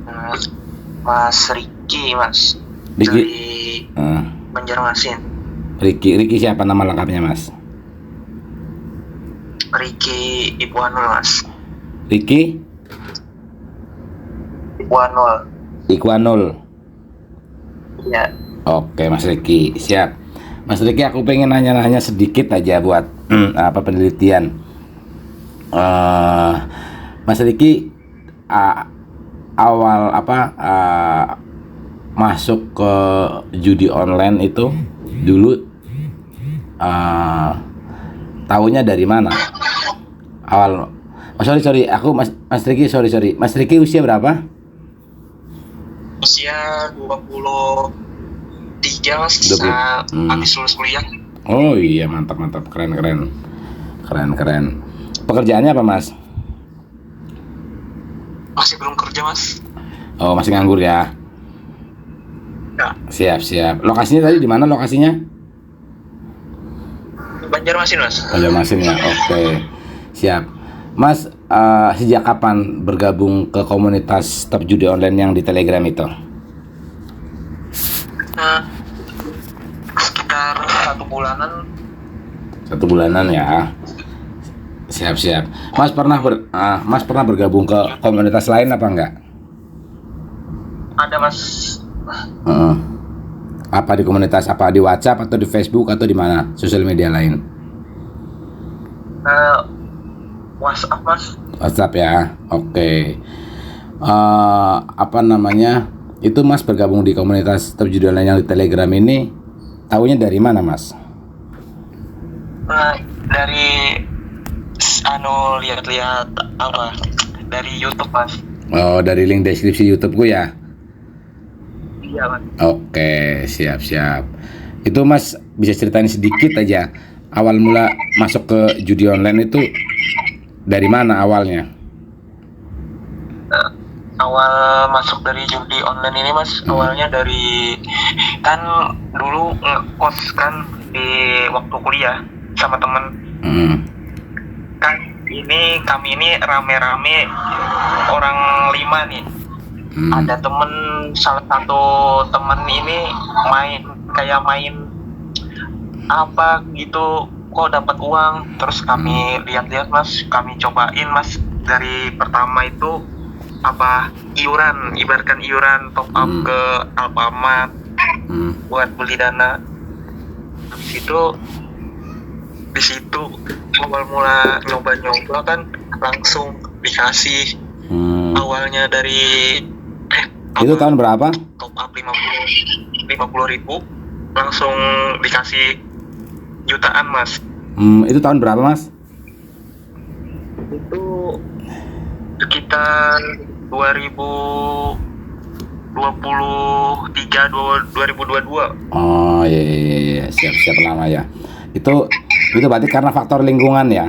Hmm, Mas Riki, Mas. Riki. Dari Banjarmasin. Riki siapa nama lengkapnya, Mas? Riki Ipuanul, Mas. Riki Ipuanul. Ya. Oke, Mas Riki, siap. Mas Riki, aku pengen nanya-nanya sedikit aja buat penelitian. Mas Riki, awal masuk ke judi online itu dulu tahunya dari mana? Awal. Oh, sorry, aku Mas Riki, sorry. Mas Riki usia berapa? Usia 23, Mas. 20. Habis lulus kuliah. Oh iya, mantap, keren. Pekerjaannya apa, Mas? Masih belum kerja, Mas. Oh, masih nganggur ya? Ya. Siap. Lokasinya tadi di mana lokasinya? Banjarmasin, Mas. Banjarmasin ya, oke. Siap. Mas, sejak kapan bergabung ke komunitas top judi online yang di Telegram itu? Sekitar 1 bulanan. 1 bulanan ya. Siap. Mas pernah bergabung ke komunitas lain apa enggak? Ada, Mas. Apa di komunitas apa, di WhatsApp atau di Facebook atau di mana? Sosial media lain? WhatsApp, Mas. WhatsApp ya. Oke. Itu Mas bergabung di komunitas top judi online yang di Telegram ini, tahunya dari mana, Mas? Dari lihat-lihat dari YouTube, Mas. Oh, dari link deskripsi YouTubeku ya. Iya, Mas. Oke, siap. Itu Mas bisa ceritain sedikit aja awal mula masuk ke judi online itu dari mana awalnya? Awal masuk dari judi online ini, Mas, awalnya dari kan dulu ngekos kan di waktu kuliah sama temen. Kan kami ini rame-rame orang 5 nih. Ada salah satu temen ini main apa gitu, kok dapat uang. Terus kami lihat-lihat, Mas, kami cobain, Mas. Dari pertama itu ibaratkan iuran top up ke Alfamart buat beli dana. Di situ awal mula nyoba kan langsung dikasih. Awalnya dari itu tahun berapa? Top up 50.000 langsung dikasih jutaan, Mas. Itu tahun berapa, Mas? Itu sekitar 2022. Oh iya, siap lama ya. Itu berarti karena faktor lingkungan ya?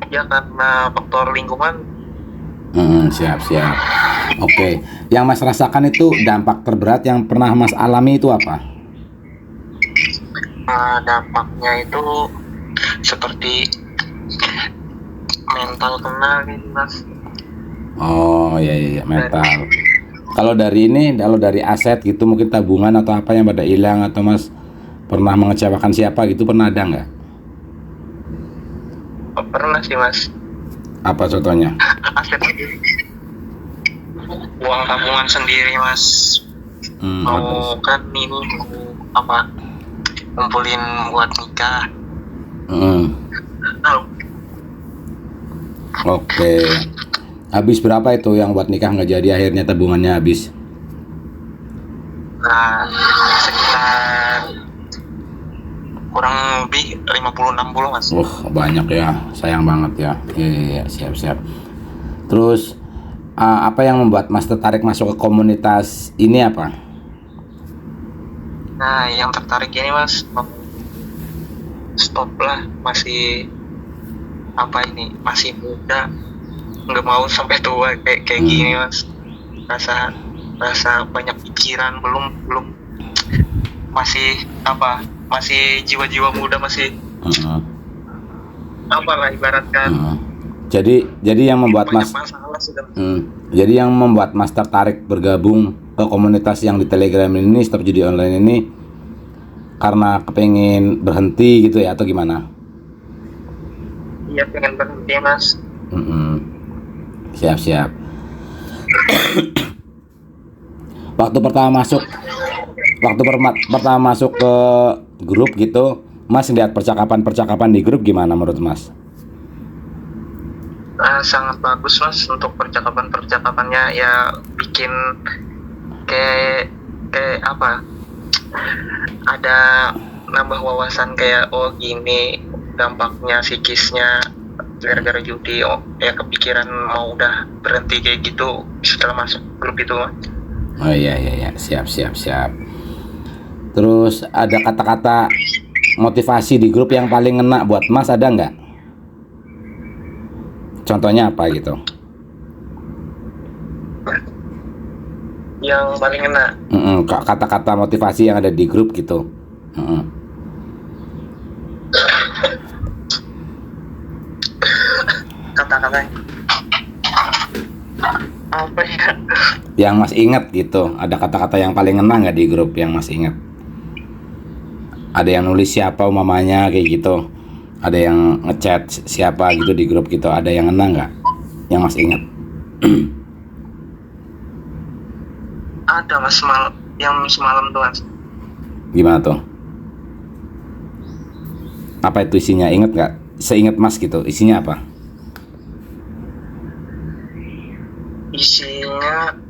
Ya, karena faktor lingkungan. Siap. Oke. Yang Mas rasakan itu dampak terberat yang pernah Mas alami itu apa? Dampaknya itu seperti mental kena gitu, Mas. Oh iya, mental. Kalau dari aset gitu, mungkin tabungan atau apa yang pada hilang, atau Mas pernah mengecewakan siapa gitu, pernah ada nggak? Pernah sih, Mas. Apa contohnya? Aset uang tabungan sendiri, Mas. Mau ngumpulin buat nikah. Oke. Habis berapa itu yang buat nikah nggak jadi, akhirnya tabungannya habis? Sekitar kurang lebih 50-60, Mas. Banyak ya, sayang banget ya. Iya, siap. Terus apa yang membuat Mas tertarik masuk ke komunitas ini apa? Yang tertarik ini, Mas, stop lah, masih muda, nggak mau sampai tua kayak gini, Mas. Rasa banyak pikiran, belum masih masih jiwa-jiwa muda, masih apalah ibaratkan Jadi yang membuat Mas jadi yang membuat Mas tertarik bergabung ke komunitas yang di Telegram ini, Stop Judi Online ini, karena kepengen berhenti gitu ya atau gimana? Iya, pengen berhenti Mas. Siap. Waktu pertama masuk ke grup gitu, Mas lihat percakapan di grup gimana menurut Mas? Sangat bagus Mas, untuk percakapannya ya, bikin kayak apa, ada nambah wawasan kayak oh gini dampaknya psikisnya gara-gara judi, oh ya kepikiran mau udah berhenti kayak gitu setelah masuk grup itu Mas. Oh iya, siap. Terus ada kata-kata motivasi di grup yang paling ngena buat Mas, ada nggak? Contohnya apa gitu? Yang paling kena? Kata-kata motivasi yang ada di grup gitu. Kata-kata apa ya? Yang Mas ingat gitu. Ada kata-kata yang paling ngena nggak di grup yang Mas ingat? Ada yang nulis siapa mamanya kayak gitu. Ada yang ngechat siapa gitu di grup gitu. Ada yang ngena nggak? Yang Mas ingat? Ada Mas, yang semalam tuh Mas. Gimana tuh? Apa itu isinya? Ingat nggak? Seingat Mas gitu. Isinya apa? Isinya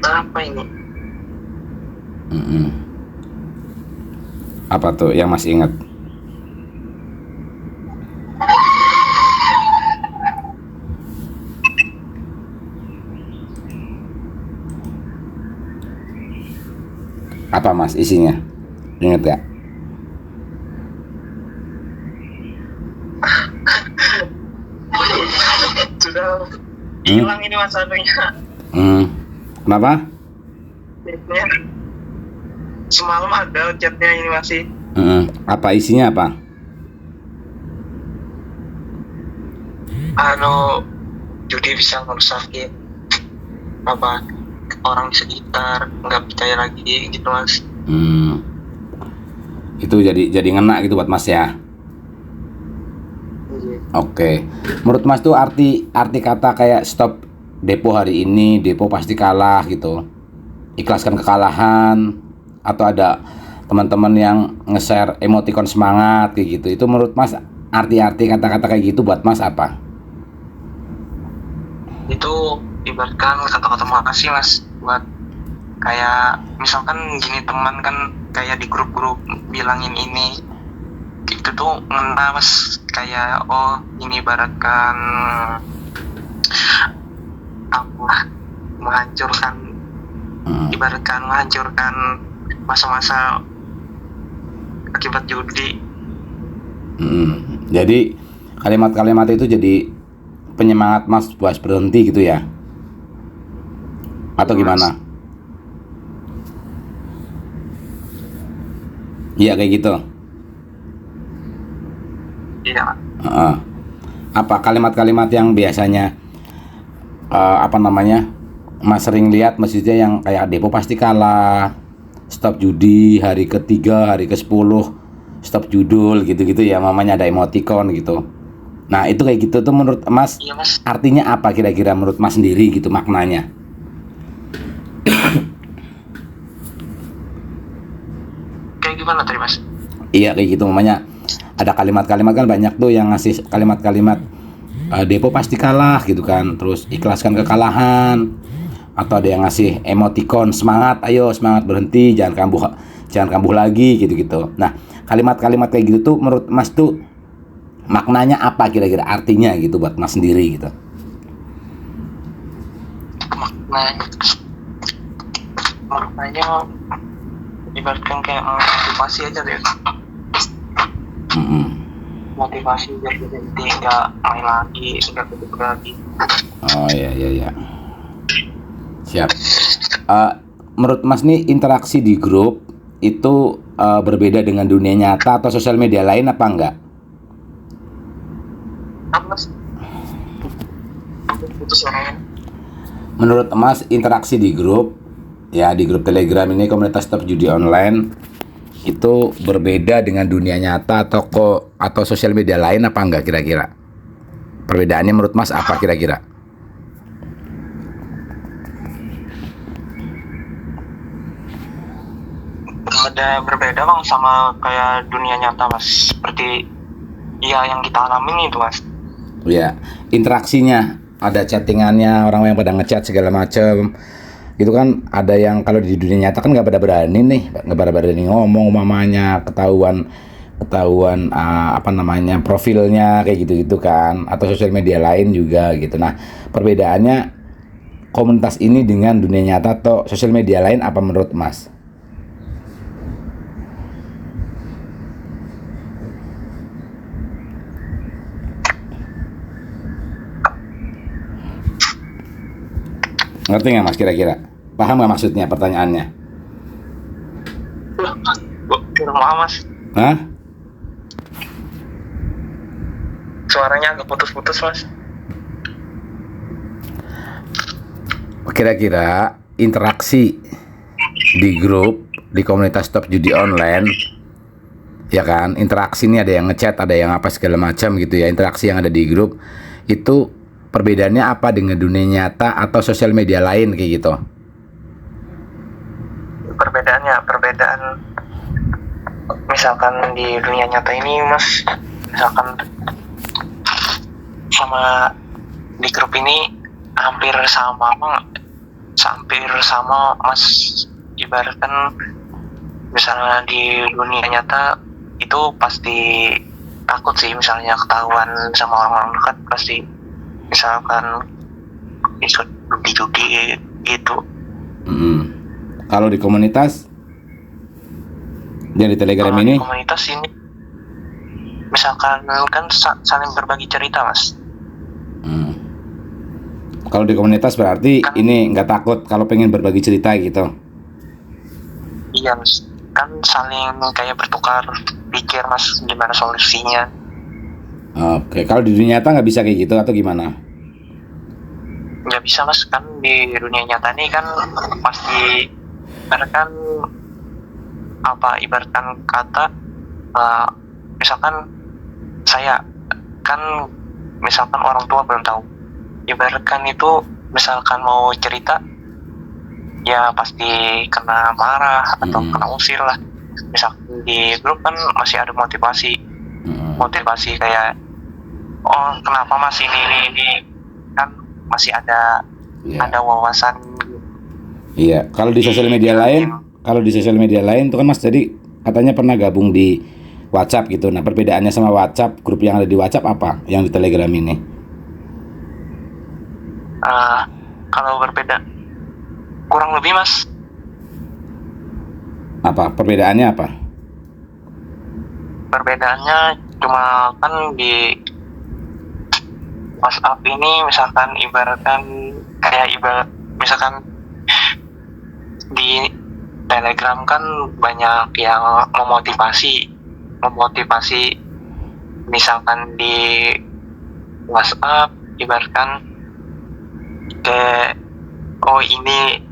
apa ini? Apa tuh yang Mas ingat? Apa Mas isinya? Ingat gak? Sudah hilang ini Mas anunya. Kenapa? Chatnya semalam ada chatnya ini masih. Apa isinya apa? Judi bisa ngerusakin apa orang di sekitar, nggak percaya lagi gitu Mas. Itu jadi ngena gitu buat Mas ya. Oke. Menurut Mas tuh arti kata kayak stop depo hari ini, depo pasti kalah gitu, ikhlaskan kekalahan, atau ada teman-teman yang nge-share emoticon semangat kayak gitu, itu menurut Mas arti kata-kata kayak gitu buat Mas apa? Itu ibaratkan kata-kata makasih Mas, buat kayak misalkan gini, teman kan kayak di grup-grup bilangin ini itu tuh ngena Mas, kayak oh ini ibaratkan apa, ibaratkan menghancurkan masa-masa akibat judi. Jadi kalimat-kalimat itu jadi penyemangat Mas buat berhenti gitu ya? Atau gimana? Iya kayak gitu. Iya. Apa kalimat-kalimat yang biasanya Mas sering lihat masjidnya yang kayak depo pasti kalah, stop judi hari ke-3, hari ke-10, stop judul gitu-gitu ya, mamanya ada emoticon gitu. Nah itu kayak gitu tuh menurut Mas, iya, Mas, artinya apa kira-kira menurut Mas sendiri gitu maknanya? Kayak gimana tadi Mas? Iya kayak gitu, mamanya ada kalimat-kalimat kan banyak tuh yang ngasih kalimat-kalimat depo pasti kalah gitu kan, terus ikhlaskan kekalahan, atau ada yang ngasih emoticon semangat, ayo semangat berhenti, jangan kambuh lagi gitu-gitu. Nah kalimat-kalimat kayak gitu tuh menurut Mas tuh maknanya apa kira-kira, artinya gitu buat Mas sendiri gitu? Maknanya ibaratkan kayak motivasi aja deh. Motivasi biar berhenti, nggak main lagi, nggak kedip lagi. Oh iya. Siap. Menurut Mas nih interaksi di grup itu berbeda dengan dunia nyata atau sosial media lain apa enggak? Apa? suaranya. Menurut Mas, interaksi di grup, ya di grup Telegram ini komunitas Stop Judi Online itu berbeda dengan dunia nyata atau sosial media lain apa enggak kira-kira? Perbedaannya menurut Mas apa kira-kira? Ada berbeda bang sama kayak dunia nyata mas, seperti ya yang kita alamin itu mas. Ya, interaksinya, ada chattingannya, orang yang pada ngechat segala macam. Gitu kan, ada yang kalau di dunia nyata kan nggak pada berani nih, nggak pada berani ngomong mamanya, ketahuan apa namanya profilnya kayak gitu kan, atau sosial media lain juga gitu. Nah, perbedaannya komunitas ini dengan dunia nyata atau sosial media lain apa menurut Mas? Ngerti nggak Mas kira-kira? Paham nggak maksudnya pertanyaannya? Kurang paham mas. Hah? Suaranya agak putus-putus mas. Kira-kira interaksi di grup, di komunitas Stop Judi Online, ya kan, interaksi ini ada yang ngechat, ada yang apa segala macam gitu ya, interaksi yang ada di grup itu perbedaannya apa dengan dunia nyata atau sosial media lain kayak gitu? Perbedaan misalkan di dunia nyata ini mas, misalkan sama di grup ini hampir sama mas, ibaratkan misalnya di dunia nyata itu pasti takut sih, misalnya ketahuan sama orang-orang dekat pasti misalkan ikut judi gitu. Kalau di komunitas yang di Telegram ini? Di komunitas ini misalkan kan saling berbagi cerita mas. Kalau di komunitas berarti kan, ini nggak takut kalau pengen berbagi cerita gitu? Iya mas, kan saling kayak bertukar pikir mas gimana solusinya. Oke, kalau di dunia nyata nggak bisa kayak gitu atau gimana? Nggak bisa mas, kan di dunia nyata ini kan pasti ibaratkan kata misalkan saya kan misalkan orang tua belum tahu, ibaratkan itu misalkan mau cerita ya pasti kena marah atau kena usir lah. Misalkan di grup kan masih ada motivasi kayak oh kenapa mas ini kan masih ada wawasan. Iya, kalau di sosial media lain, itu kan Mas jadi katanya pernah gabung di WhatsApp gitu. Nah, perbedaannya sama WhatsApp, grup yang ada di WhatsApp apa? Yang di Telegram ini? Kalau berbeda kurang lebih Mas. Apa? Perbedaannya apa? Perbedaannya cuma kan di WhatsApp ini misalkan misalkan di Telegram kan banyak yang memotivasi misalkan di WhatsApp ibaratkan kayak oh ini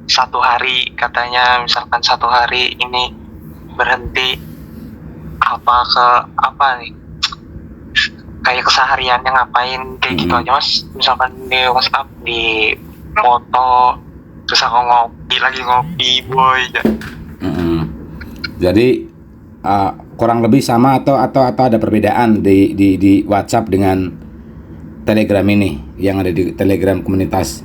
satu hari katanya misalkan satu hari ini berhenti apa nih kayak kesehariannya ngapain kayak gitu aja Mas. Misalkan di WhatsApp di foto terus aku ngopi boy ya. Jadi kurang lebih sama atau ada perbedaan di WhatsApp dengan Telegram ini yang ada di Telegram komunitas?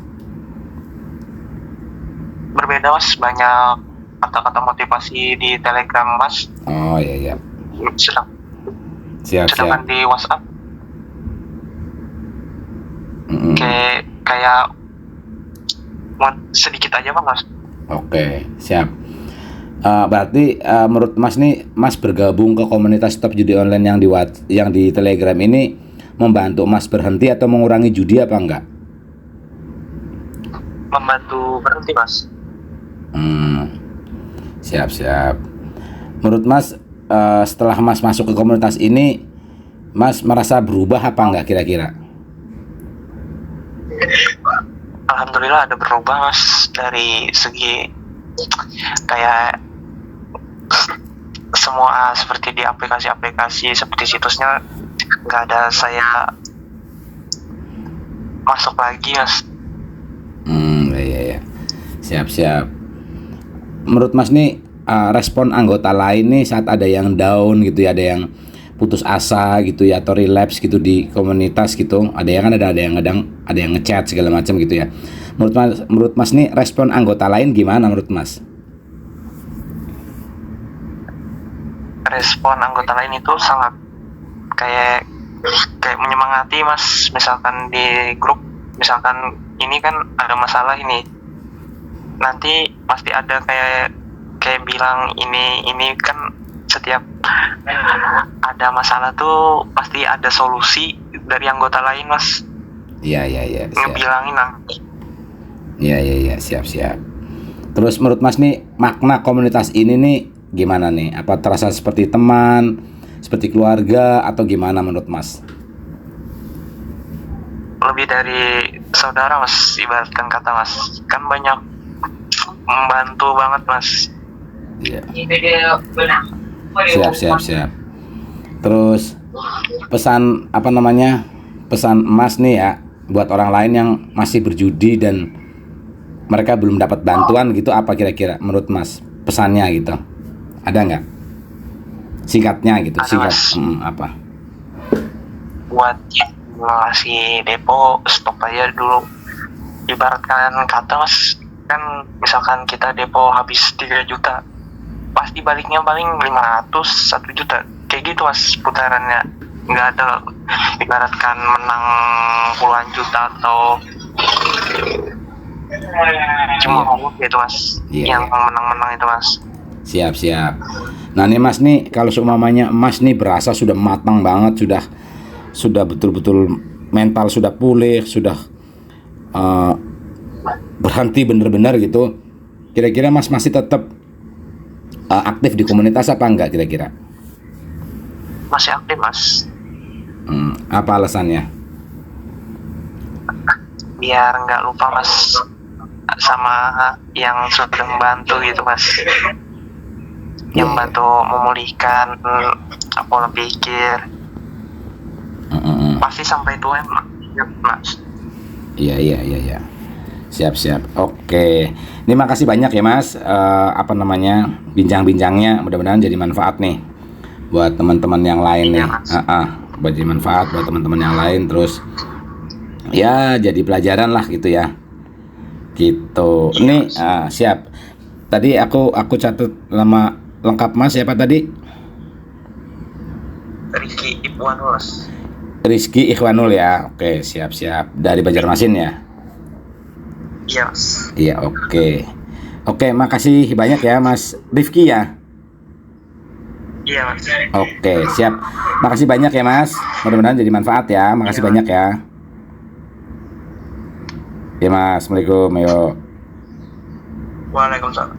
Berbeda Mas, banyak kata-kata motivasi di Telegram Mas. Oh iya. Sedangkan di WhatsApp kayak sedikit aja Mas. Oke, siap. Berarti menurut Mas nih, Mas bergabung ke komunitas Stop Judi Online yang di Telegram ini membantu Mas berhenti atau mengurangi judi apa enggak? Membantu berhenti Mas. Siap. Menurut Mas, setelah Mas masuk ke komunitas ini, Mas merasa berubah apa enggak kira-kira? Alhamdulillah ada berubah mas, dari segi kayak semua seperti di aplikasi-aplikasi seperti situsnya nggak ada saya masuk lagi mas. Iya. Siap. Menurut Mas nih, respon anggota lain nih saat ada yang down gitu ya, ada yang putus asa gitu ya, atau relapse gitu di komunitas gitu, ada yang kadang ada yang ngechat segala macam gitu ya. Menurut Mas nih, respon anggota lain gimana menurut Mas? Respon anggota lain itu sangat kayak menyemangati mas. Misalkan di grup, misalkan ini kan ada masalah ini, nanti pasti ada kayak bilang ini kan setiap ada masalah tuh pasti ada solusi dari anggota lain mas. Iya. Ngebilangin nanti. Iya, siap. Terus menurut Mas nih, makna komunitas ini nih gimana nih? Apa terasa seperti teman, seperti keluarga, atau gimana menurut Mas? Lebih dari saudara mas, ibaratkan kata mas, kan banyak membantu banget mas. Iya. Siap. Terus pesan pesan Mas nih ya buat orang lain yang masih berjudi dan mereka belum dapat bantuan gitu, apa kira-kira menurut Mas pesannya gitu? Ada nggak? Singkatnya gitu, Ada, apa? Buat yang ngasih depo, stop aja dulu. Ibaratkan kata mas, kan misalkan kita depo habis 3 juta, pasti baliknya paling 500, 1 juta. Kayak gitu mas putarannya. Nggak ada ibaratkan menang puluhan juta atau cuma ngomong gitu mas. Yang menang-menang itu mas. Siap. Nah nih Mas nih, kalau seumpamanya Mas nih berasa sudah matang banget, sudah betul-betul mental sudah pulih, sudah berhenti bener-bener gitu, kira-kira Mas masih tetap aktif di komunitas apa enggak kira-kira? Masih aktif mas. Apa alasannya? Biar nggak lupa mas sama yang sudah membantu gitu mas. Yang bantu memulihkan pola pikir. Pasti sampai tua mas. Iya. Siap. Oke. Ini makasih banyak ya Mas, bincang-bincangnya, mudah-mudahan jadi manfaat nih buat teman-teman yang lain nih. Buat jadi manfaat buat teman-teman yang lain, terus ya jadi pelajaran lah gitu ya. Gitu. Ini siap. Tadi aku catat nama lengkap Mas siapa tadi? Rizky Ikhwanul mas. Rizky Ikhwanul ya. Oke, siap. Dari Banjarmasin ya. Iya mas. Iya, oke, makasih banyak ya Mas Rifki ya. Iya mas. Oke, siap. Makasih banyak ya Mas. Mudah-mudahan jadi manfaat ya. Makasih banyak ya. Ya Mas, Assalamualaikum. Yo. Waalaikumsalam.